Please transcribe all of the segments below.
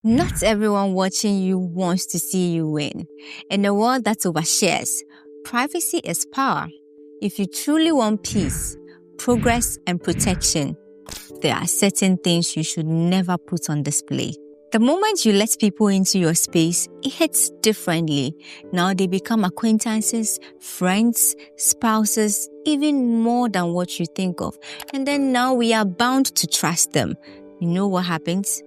Not everyone watching you wants to see you win. In a world that overshares, privacy is power. If you truly want peace, progress, and protection, there are certain things you should never put on display. The moment you let people into your space, it hits differently. Now they become acquaintances, friends, spouses, even more than what you think of. And then now we are bound to trust them. You know what happens?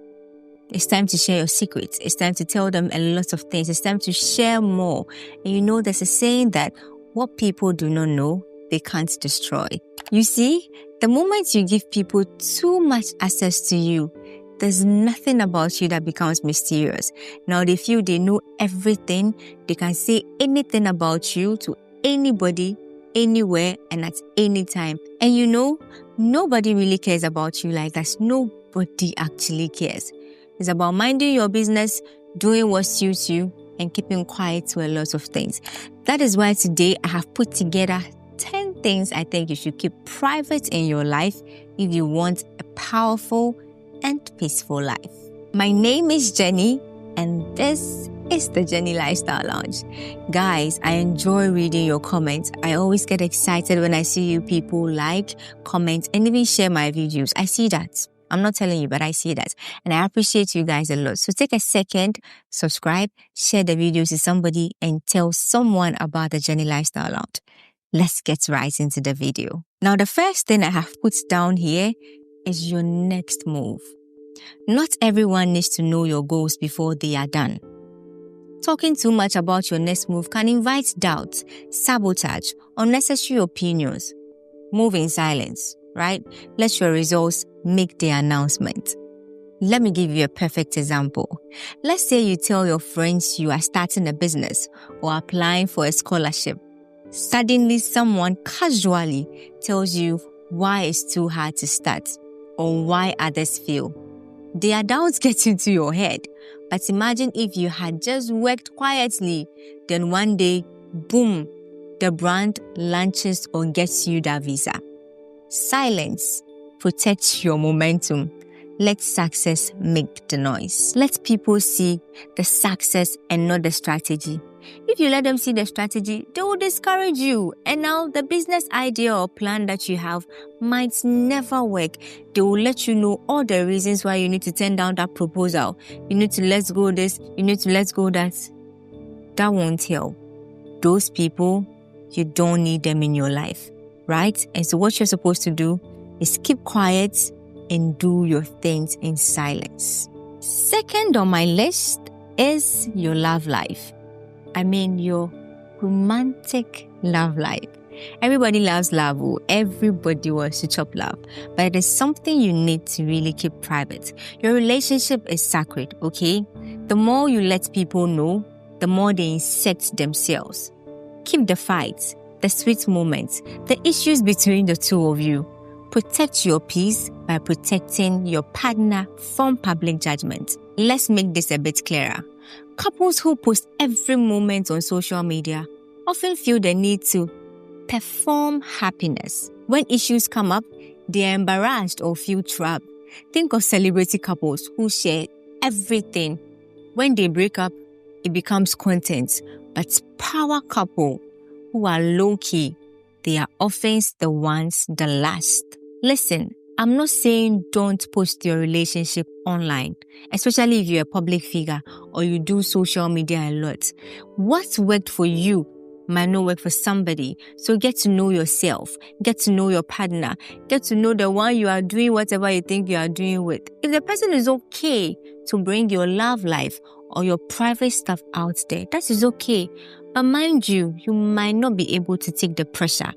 It's time to share your secrets. It's time to tell them a lot of things. It's time to share more. And you know, there's a saying that what people do not know, they can't destroy. You see, the moment you give people too much access to you, there's nothing about you that becomes mysterious. Now they feel they know everything. They can say anything about you to anybody, anywhere, and at any time. And you know, nobody really cares about you like that. Nobody actually cares. It's about minding your business, doing what suits you, and keeping quiet to a lot of things. That is why today I have put together 10 things I think you should keep private in your life if you want a powerful and peaceful life. My name is Jenny, and this is the Jenny Lifestyle Lounge. Guys, I enjoy reading your comments. I always get excited when I see you people like, comment, and even share my videos. I see that. I'm not telling you, but I see that. And I appreciate you guys a lot. So take a second, subscribe, share the videos to somebody, and tell someone about the Jenny Lifestyle Lounge. Let's get right into the video. Now, the first thing I have put down here is your next move. Not everyone needs to know your goals before they are done. Talking too much about your next move can invite doubt, sabotage, unnecessary opinions. Move in silence, right? Let your results make the announcement. Let me give you a perfect example. Let's say you tell your friends you are starting a business or applying for a scholarship. Suddenly, someone casually tells you why it's too hard to start or why others fail. Their doubts get into your head. But imagine if you had just worked quietly, then one day, boom, the brand launches or gets you that visa. Silence protects your momentum. Let success make the noise. Let people see the success and not the strategy. If you let them see the strategy, they will discourage you. And now the business idea or plan that you have might never work. They will let you know all the reasons why you need to turn down that proposal. You need to let go this. You need to let go that. That won't help. Those people, you don't need them in your life, right? And so what you're supposed to do is keep quiet and do your things in silence. Second on my list is your love life. I mean, your romantic love life. Everybody loves love. Everybody wants to chop love. But it is something you need to really keep private. Your relationship is sacred, okay? The more you let people know, the more they insert themselves. Keep the fights, the sweet moments, the issues between the two of you. Protect your peace by protecting your partner from public judgment. Let's make this a bit clearer. Couples who post every moment on social media often feel the need to perform happiness. When issues come up, they are embarrassed or feel trapped. Think of celebrity couples who share everything. When they break up, it becomes content. But power couple who are low-key, they are often the ones that last. Listen, I'm not saying don't post your relationship online, especially if you're a public figure or you do social media a lot. What worked for you might not work for somebody. So get to know yourself, get to know your partner, get to know the one you are doing whatever you think you are doing with. If the person is okay to bring your love life or your private stuff out there, that is okay. But mind you, you might not be able to take the pressure.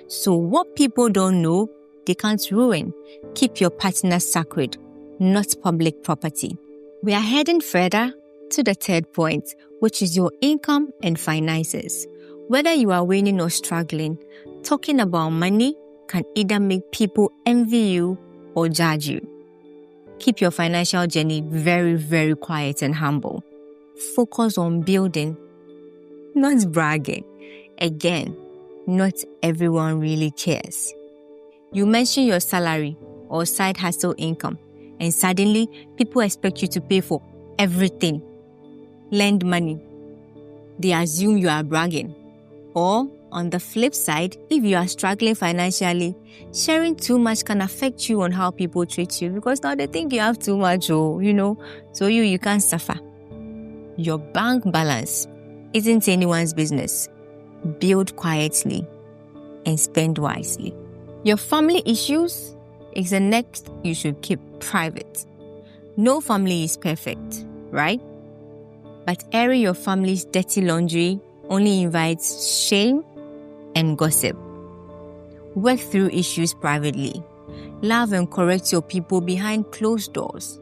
So what people don't know, they can't ruin. Keep your partner sacred, not public property. We are heading further to the third point, which is your income and finances. Whether you are winning or struggling, talking about money can either make people envy you or judge you. Keep your financial journey very, very quiet and humble. Focus on building, not bragging. Again, not everyone really cares. You mention your salary or side hustle income, and suddenly people expect you to pay for everything. Lend money. They assume you are bragging. Or, on the flip side, if you are struggling financially, sharing too much can affect you on how people treat you because now they think you have too much, so you can't suffer. Your bank balance isn't anyone's business. Build quietly and spend wisely. Your family issues is the next you should keep private. No family is perfect, right? But airing your family's dirty laundry only invites shame and gossip. Work through issues privately. Love and correct your people behind closed doors.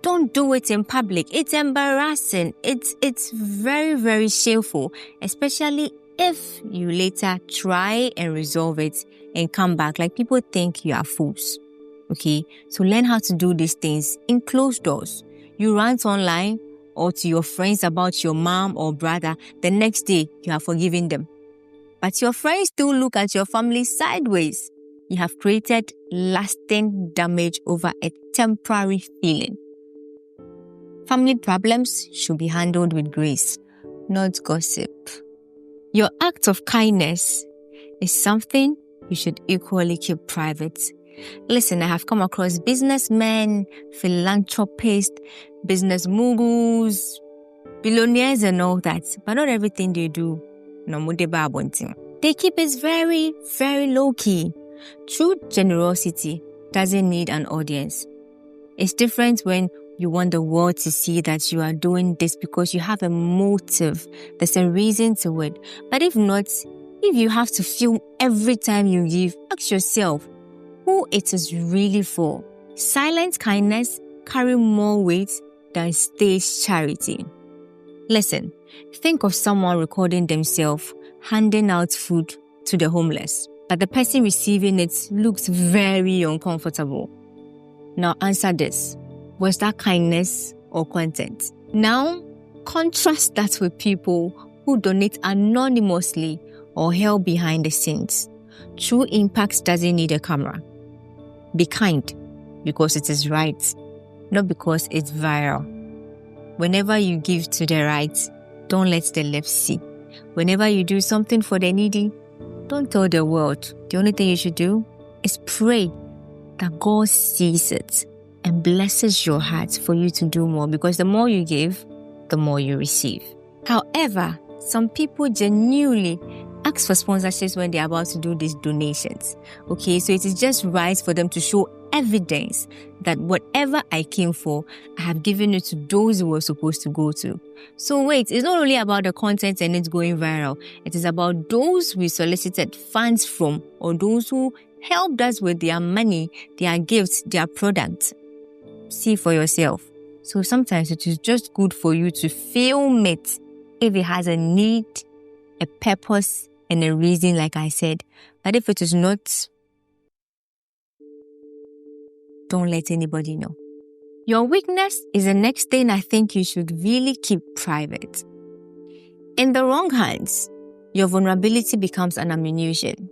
Don't do it in public. It's embarrassing. It's very, very shameful, especially if you later try and resolve it and come back. Like, people think you are fools. Okay? So learn how to do these things in closed doors. You rant online or to your friends about your mom or brother, the next day you have forgiven them. But your friends still look at your family sideways. You have created lasting damage over a temporary feeling. Family problems should be handled with grace, not gossip. Your act of kindness is something you should equally keep private. Listen, I have come across businessmen, philanthropists, business moguls, billionaires and all that, but not everything they do. They keep it very, very low-key. True generosity doesn't need an audience. It's different when you want the world to see that you are doing this because you have a motive. There's a reason to it. But if not, if you have to film every time you give, ask yourself who it is really for. Silent kindness carry more weight than stage charity. Listen, think of someone recording themselves handing out food to the homeless, but the person receiving it looks very uncomfortable. Now answer this. Was that kindness or content? Now, contrast that with people who donate anonymously or help behind the scenes. True impact doesn't need a camera. Be kind because it is right, not because it's viral. Whenever you give to the right, don't let the left see. Whenever you do something for the needy, don't tell the world. The only thing you should do is pray that God sees it and blesses your heart for you to do more, because the more you give, the more you receive. However, some people genuinely ask for sponsorships when they're about to do these donations. Okay, so it is just right for them to show evidence that whatever I came for, I have given it to those who were supposed to go to. So wait, it's not only about the content and it's going viral. It is about those we solicited funds from, or those who helped us with their money, their gifts, their products. See for yourself. So sometimes it is just good for you to film it if it has a need, a purpose, and a reason, like I said. But if it is not, don't let anybody know. Your weakness is the next thing I think you should really keep private. In the wrong hands, your vulnerability becomes an ammunition.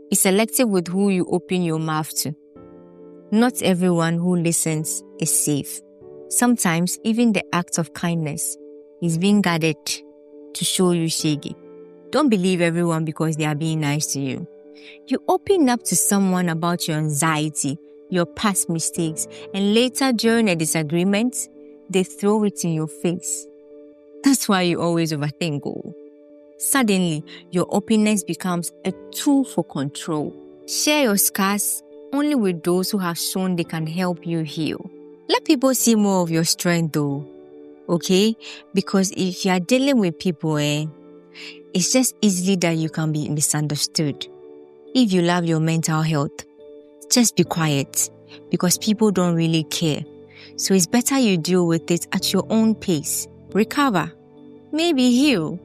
Be selective with who you open your mouth to. Not everyone who listens is safe. Sometimes even the act of kindness is being guarded to show you shaggy. Don't believe everyone because they are being nice to you. You open up to someone about your anxiety, your past mistakes, and later during a disagreement, they throw it in your face. That's why you always overthink. Suddenly, your openness becomes a tool for control. Share your scars only with those who have shown they can help you heal. Let people see more of your strength though, okay? Because if you are dealing with people, it's just easily that you can be misunderstood. If you love your mental health, just be quiet because people don't really care. So it's better you deal with it at your own pace. Recover, maybe heal,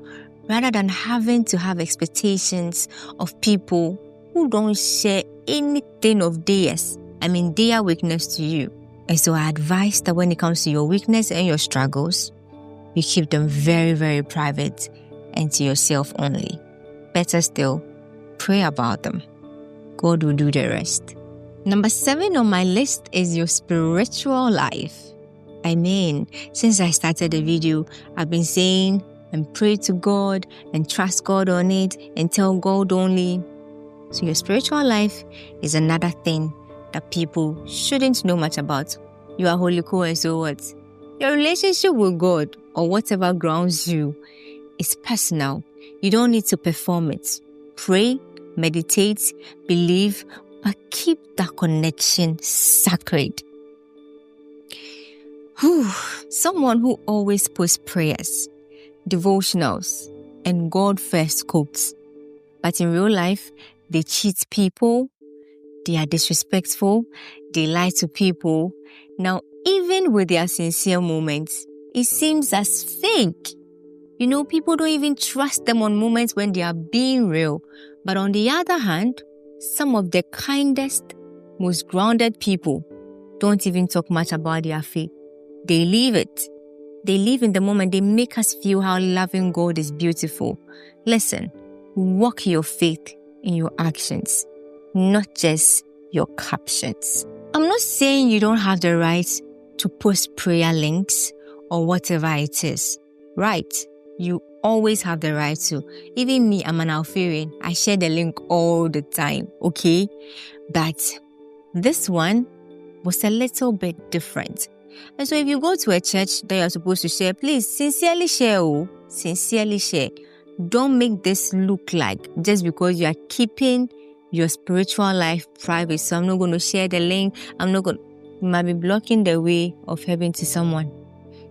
rather than having to have expectations of people who don't share anything of their weakness to you. And so I advise that when it comes to your weakness and your struggles, you keep them very, very private and to yourself only. Better still, pray about them. God will do the rest. Number 7 on my list is your spiritual life. I mean, since I started the video, I've been saying and pray to God and trust God on it and tell God only. So your spiritual life is another thing that people shouldn't know much about. You are holy cool, and so what? Your relationship with God or whatever grounds you is personal. You don't need to perform it. Pray, meditate, believe, but keep that connection sacred. Someone who always posts prayers, devotionals, and God first quotes. But in real life, they cheat people, they are disrespectful, they lie to people. Now, even with their sincere moments, it seems as fake. You know, people don't even trust them on moments when they are being real. But on the other hand, some of the kindest, most grounded people don't even talk much about their faith. They leave it. They live in the moment. They make us feel how loving God is beautiful. Listen, walk your faith in your actions, not just your captions. I'm not saying you don't have the right to post prayer links or whatever it is. Right? You always have the right to. Even me, I'm an Alpharian. I share the link all the time, okay? But this one was a little bit different. And so if you go to a church that you're supposed to share, please sincerely share. Sincerely share. Don't make this look like just because you are keeping your spiritual life private. So I'm not going to share the link. You might be blocking the way of heaven to someone.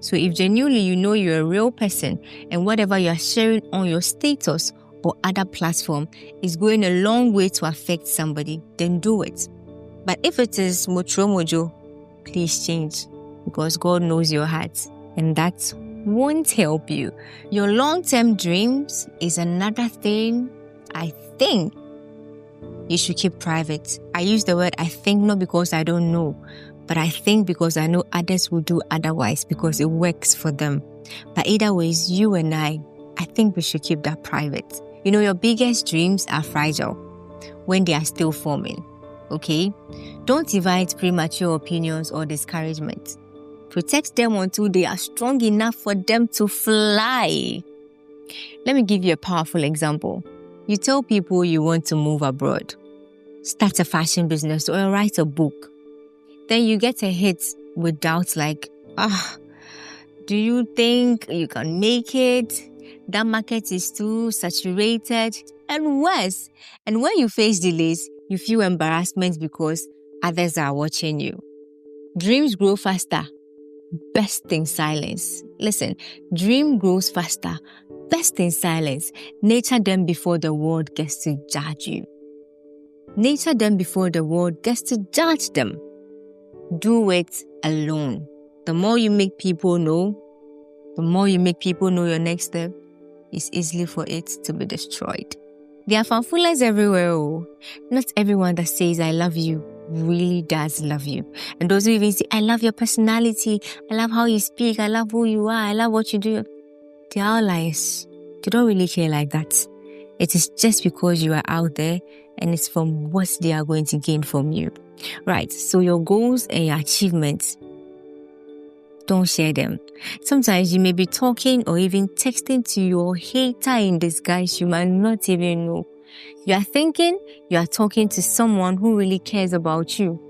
So if genuinely you know you're a real person and whatever you're sharing on your status or other platform is going a long way to affect somebody, then do it. But if it is mojo, please change, because God knows your heart and that won't help you. Your long-term dreams is another thing I think you should keep private. I use the word I think not because I don't know, but I think because I know others will do otherwise because it works for them. But either ways, you and I think we should keep that private. You know, your biggest dreams are fragile when they are still forming, okay? Don't invite premature opinions or discouragement. Protect them until they are strong enough for them to fly. Let me give you a powerful example. You tell people you want to move abroad, start a fashion business, or write a book. Then you get a hit with doubts like, do you think you can make it? That market is too saturated. And worse, and when you face delays, you feel embarrassment because others are watching you. Dreams grow faster, best in silence. Listen, dream grows faster, best in silence. Nurture them before the world gets to judge you. Nurture them before the world gets to judge them. Do it alone. The more you make people know your next step, it's easy for it to be destroyed. There are fanfullers everywhere. Not everyone that says I love you really does love you. And those who even say, I love your personality, I love how you speak, I love who you are, I love what you do, they are all liars. They don't really care like that. It is just because you are out there and it's from what they are going to gain from you. Right, so your goals and your achievements, don't share them. Sometimes you may be talking or even texting to your hater in disguise you might not even know. You are thinking you are talking to someone who really cares about you.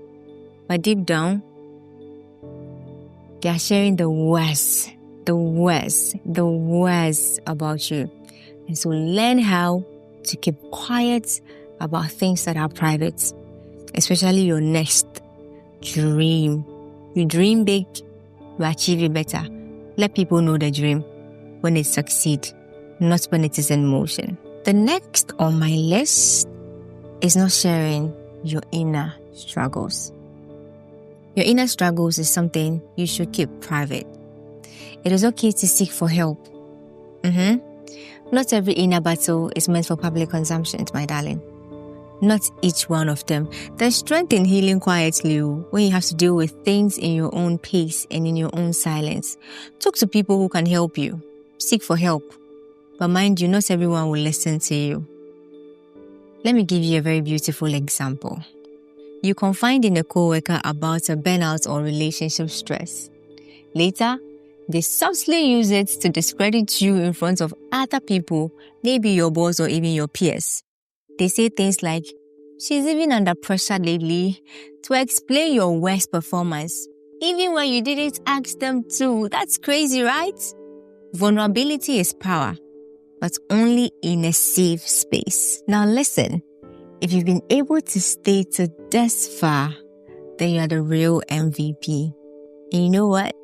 But deep down, they are sharing the worst about you. And so learn how to keep quiet about things that are private, especially your next dream. You dream big, you achieve it better. Let people know the dream when it succeeds, not when it is in motion. The next on my list is not sharing your inner struggles. Your inner struggles is something you should keep private. It is okay to seek for help. Not every inner battle is meant for public consumption, my darling. Not each one of them. There's strength in healing quietly when you have to deal with things in your own pace and in your own silence. Talk to people who can help you. Seek for help. But mind you, not everyone will listen to you. Let me give you a very beautiful example. You confide in a coworker about a burnout or relationship stress. Later, they subtly use it to discredit you in front of other people, maybe your boss or even your peers. They say things like, she's even under pressure lately, to explain your worst performance, even when you didn't ask them to. That's crazy, right? Vulnerability is power, but only in a safe space. Now listen, if you've been able to stay to this far, then you're the real MVP. And you know what?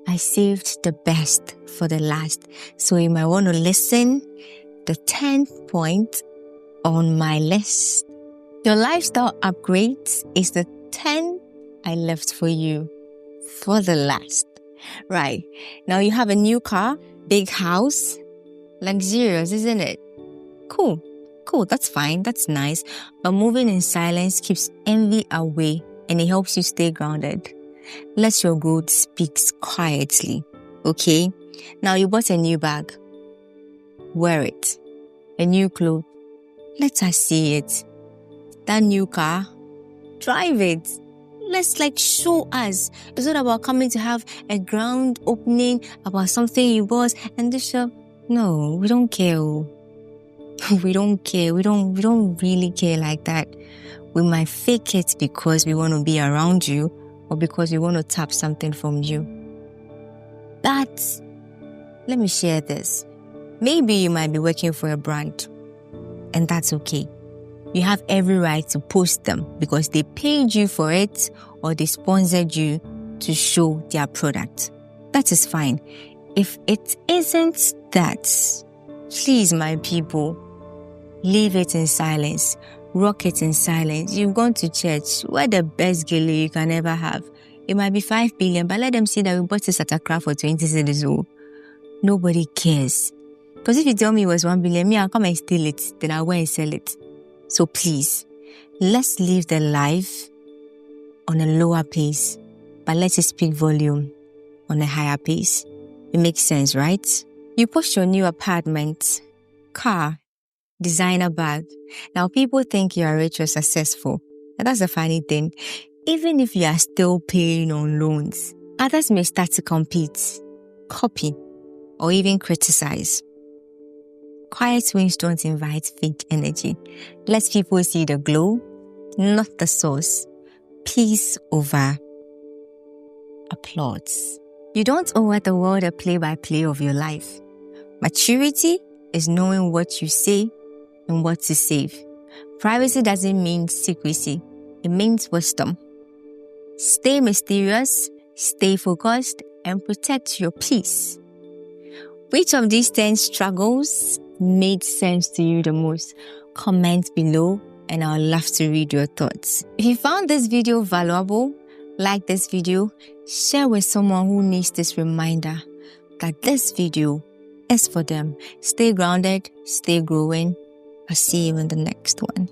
I saved the best for the last. So you might want to listen. The 10th point on my list. Your lifestyle upgrades is the 10 I left for you for the last. Right. Now you have a new car, big house, luxurious, isn't it? Cool. That's fine. That's nice. But moving in silence keeps envy away and it helps you stay grounded. Let your growth speak quietly. Okay? Now you bought a new bag. Wear it. A new clothes. Let us see it. That new car. Drive it. Let's show us. It's not about coming to have a grand opening about something you bought and this show. No, we don't care. We don't care. We don't really care like that. We might fake it because we want to be around you or because we want to tap something from you. But let me share this. Maybe you might be working for a brand and that's okay. You have every right to post them because they paid you for it or they sponsored you to show their product. That is fine. If it isn't that, please, my people, leave it in silence. Rock it in silence. You've gone to church. We're the best gele you can ever have. It might be 5 billion, but let them see that we bought this at Accra for 20 cedis. Nobody cares. Because if you tell me it was 1 billion, I'll come and steal it. Then I'll go and sell it. So please, let's live the life on a lower pace, but let it speak volume on a higher pace. It makes sense, right? You post your new apartment, car, designer bag. Now people think you are rich or successful. And that's a funny thing. Even if you are still paying on loans, others may start to compete, copy, or even criticize. Quiet wins don't invite fake energy. Let people see the glow, not the source. Peace over applause. You don't owe the world a play-by-play of your life. Maturity is knowing what you say and what to save. Privacy doesn't mean secrecy. It means wisdom. Stay mysterious, stay focused, and protect your peace. Which of these 10 struggles made sense to you the most? Comment below and I'll love to read your thoughts. If you found this video valuable, like this video, share with someone who needs this reminder that this video is for them. Stay grounded, stay growing. I'll see you in the next one.